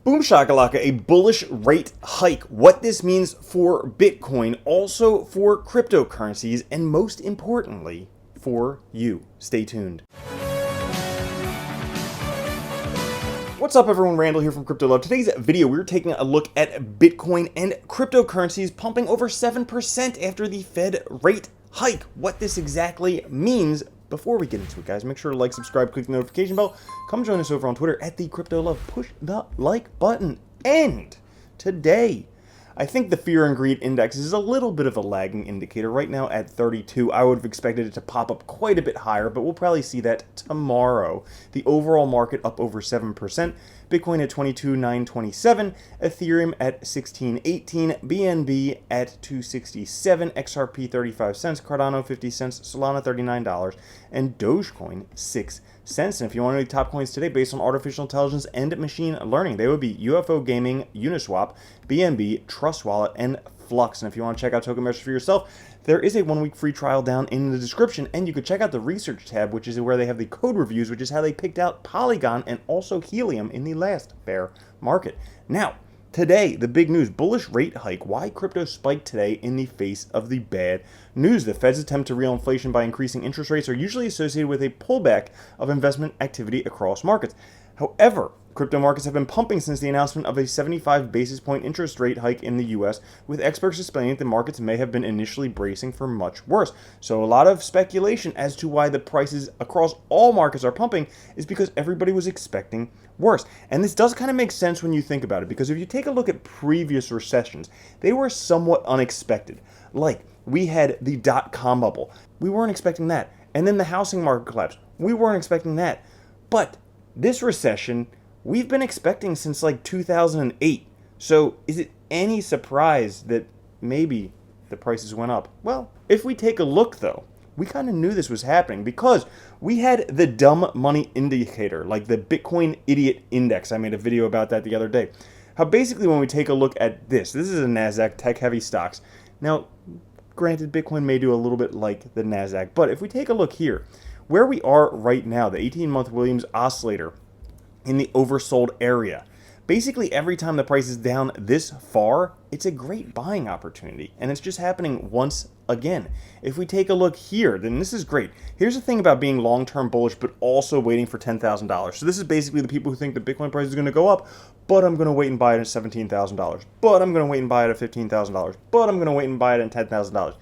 Boom shakalaka, a bullish rate hike. What this means for Bitcoin, also for cryptocurrencies, and most importantly, for you. Stay tuned. What's up everyone, Randall here from Crypto Love. Today's video, we're taking a look at Bitcoin and cryptocurrencies pumping over 7% after the Fed rate hike. What this exactly means. Before we get into it, guys, make sure to like, subscribe, click the notification bell. Come join us over on Twitter at the Crypto Love. Push the like button. And today, I think the Fear and Greed Index is a little bit of a lagging indicator. Right now at 32, I would have expected it to pop up quite a bit higher, but we'll probably see that tomorrow. The overall market up over 7%. Bitcoin at 22,927, Ethereum at 1618, BNB at 267, XRP 35 cents, Cardano 50 cents, Solana $39, and Dogecoin 6 cents. And if you want to know the top coins today based on artificial intelligence and machine learning, they would be UFO Gaming, Uniswap, BNB, Trust Wallet, and Flux. And if you want to check out Token Measures for yourself, there is a 1-week free trial down in the description, and you could check out the research tab, which is where they have the code reviews, which is how they picked out Polygon and also Helium in the last bear market. Now, today, the big news, bullish rate hike. Why crypto spiked today in the face of the bad news? The Fed's attempt to reel inflation by increasing interest rates are usually associated with a pullback of investment activity across markets. However, crypto markets have been pumping since the announcement of a 75 basis point interest rate hike in the US, with experts explaining that the markets may have been initially bracing for much worse. So a lot of speculation as to why the prices across all markets are pumping is because everybody was expecting worse. And this does kind of make sense when you think about it, because if you take a look at previous recessions, they were somewhat unexpected. Like, we had the dot-com bubble. We weren't expecting that. And then the housing market collapse. We weren't expecting that. But this recession, we've been expecting since like 2008. So is it any surprise that maybe the prices went up? Well, if we take a look though, we kind of knew this was happening because we had the dumb money indicator, like the Bitcoin idiot index. I made a video about that the other day. How basically when we take a look at this is a NASDAQ tech heavy stocks. Now, granted, Bitcoin may do a little bit like the NASDAQ, but if we take a look here, where we are right now, the 18-month Williams oscillator in the oversold area. Basically, every time the price is down this far, it's a great buying opportunity, and it's just happening once again. If we take a look here, then this is great. Here's the thing about being long-term bullish, but also waiting for $10,000. So this is basically the people who think the Bitcoin price is going to go up, but I'm going to wait and buy it at $17,000, but I'm going to wait and buy it at $15,000, but I'm going to wait and buy it at $10,000.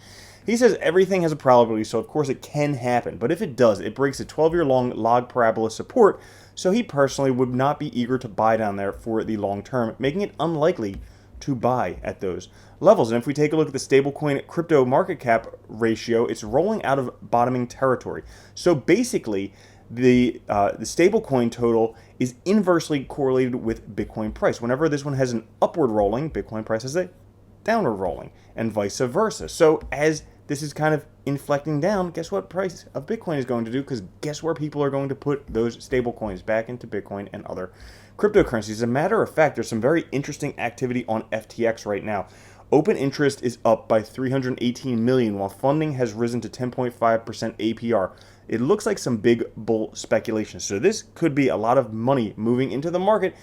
He says everything has a probability, so of course it can happen. But if it does, it breaks a 12-year-long log parabola support, so he personally would not be eager to buy down there for the long term, making it unlikely to buy at those levels. And if we take a look at the stablecoin crypto market cap ratio, it's rolling out of bottoming territory. So basically, the stablecoin total is inversely correlated with Bitcoin price. Whenever this one has an upward rolling, Bitcoin price has a downward rolling, and vice versa. So as this is kind of inflecting down, guess what price of Bitcoin is going to do? Because guess where people are going to put those stable coins back into Bitcoin and other cryptocurrencies. As a matter of fact, there's some very interesting activity on FTX right now. Open interest is up by 318 million, while funding has risen to 10.5% APR. It looks like some big bull speculation. So this could be a lot of money moving into the market,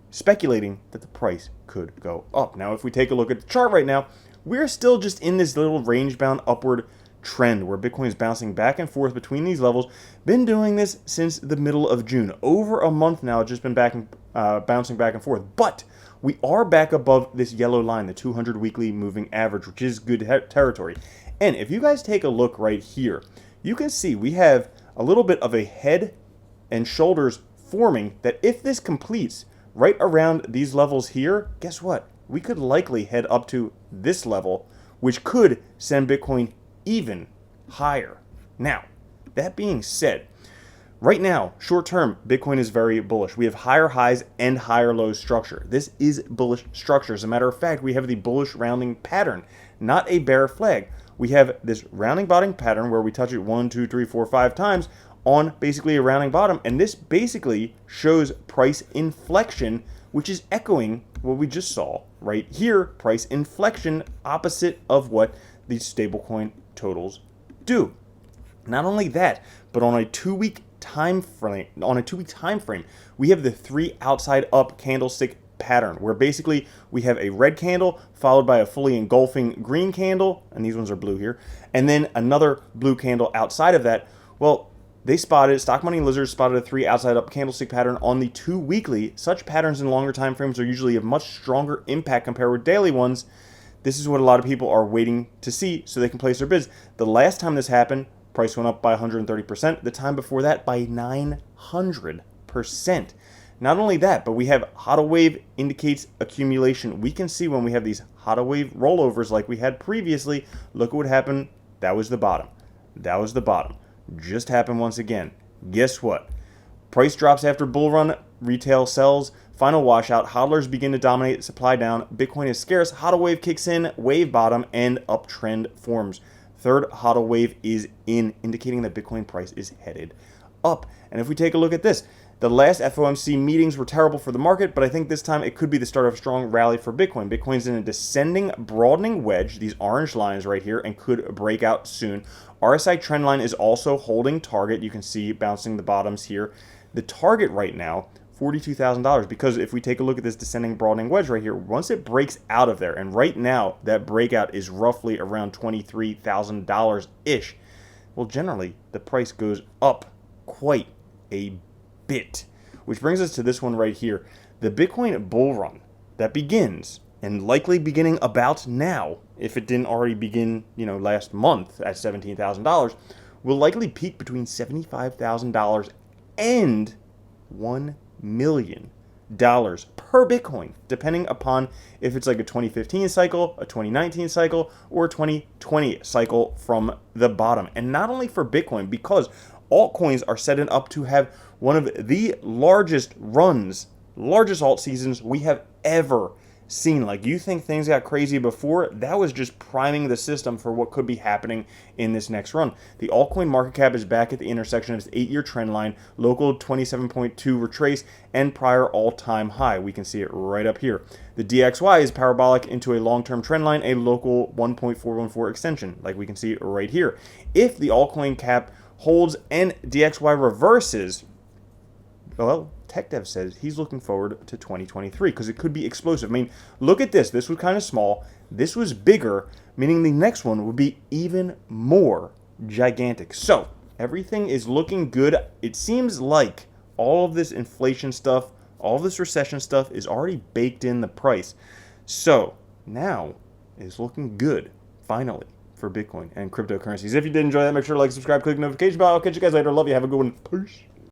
speculating that the price could go up. Now, if we take a look at the chart right now, we're still just in this little range-bound upward trend where Bitcoin is bouncing back and forth between these levels. Been doing this since the middle of June. Over a month now, it's just been bouncing back and forth. But we are back above this yellow line, the 200 weekly moving average, which is good territory. And if you guys take a look right here, you can see we have a little bit of a head and shoulders forming that if this completes right around these levels here, guess what? We could likely head up to this level, which could send Bitcoin even higher. Now, that being said, right now, short term, Bitcoin is very bullish. We have higher highs and higher lows structure. This is bullish structure. As a matter of fact, we have the bullish rounding pattern, not a bear flag. We have this rounding bottom pattern where we touch it 1, 2, 3, 4, 5 times on basically a rounding bottom, and this basically shows price inflection, which is echoing what we just saw right here, price inflection, opposite of what these stablecoin totals do. Not only that, but on a 2-week time frame, we have the 3 outside up candlestick pattern, where basically we have a red candle followed by a fully engulfing green candle, and these ones are blue here, and then another blue candle outside of that. Well, they spotted, Stock Money Lizards spotted a 3 outside up candlestick pattern on the 2 weekly. Such patterns in longer time frames are usually of much stronger impact compared with daily ones. This is what a lot of people are waiting to see so they can place their bids. The last time this happened, price went up by 130%. The time before that by 900%. Not only that, but we have HODL wave indicates accumulation. We can see when we have these HODL wave rollovers like we had previously. Look at what happened. That was the bottom. That was the bottom. Just happened once again. Guess what? Price drops after bull run, retail sells, final washout, hodlers begin to dominate, supply down, Bitcoin is scarce, HODL wave kicks in, wave bottom, and uptrend forms. Third HODL wave is in, indicating that Bitcoin price is headed up. And if we take a look at this, the last FOMC meetings were terrible for the market, but I think this time it could be the start of a strong rally for Bitcoin. Bitcoin's in a descending, broadening wedge, these orange lines right here, and could break out soon. RSI trend line is also holding target. You can see bouncing the bottoms here. The target right now, $42,000, because if we take a look at this descending, broadening wedge right here, once it breaks out of there, and right now that breakout is roughly around $23,000-ish, well, generally, the price goes up quite a bit, which brings us to this one right here. The Bitcoin bull run that begins, and likely beginning about now, if it didn't already begin, last month at $17,000, will likely peak between $75,000 and $1 million per Bitcoin, depending upon if it's like a 2015 cycle, a 2019 cycle, or a 2020 cycle from the bottom. And not only for Bitcoin, because altcoins are setting up to have one of the largest runs, largest alt seasons we have ever seen. Like, you think things got crazy before, that was just priming the system for what could be happening in this next run. The altcoin market cap is back at the intersection of its 8-year trend line, local 27.2 retrace, and prior all-time high. We can see it right up here. The DXY is parabolic into a long-term trend line, a local 1.414 extension, like we can see right here. If the altcoin cap holds and DXY reverses, well, TechDev says he's looking forward to 2023 because it could be explosive. I mean, look at this. This was kind of small. This was bigger, meaning the next one would be even more gigantic. So everything is looking good. It seems like all of this inflation stuff, all of this recession stuff is already baked in the price. So now it's looking good, finally, for Bitcoin and cryptocurrencies. If you did enjoy that, make sure to like, subscribe, click the notification bell. I'll catch you guys later. Love you. Have a good one. Peace.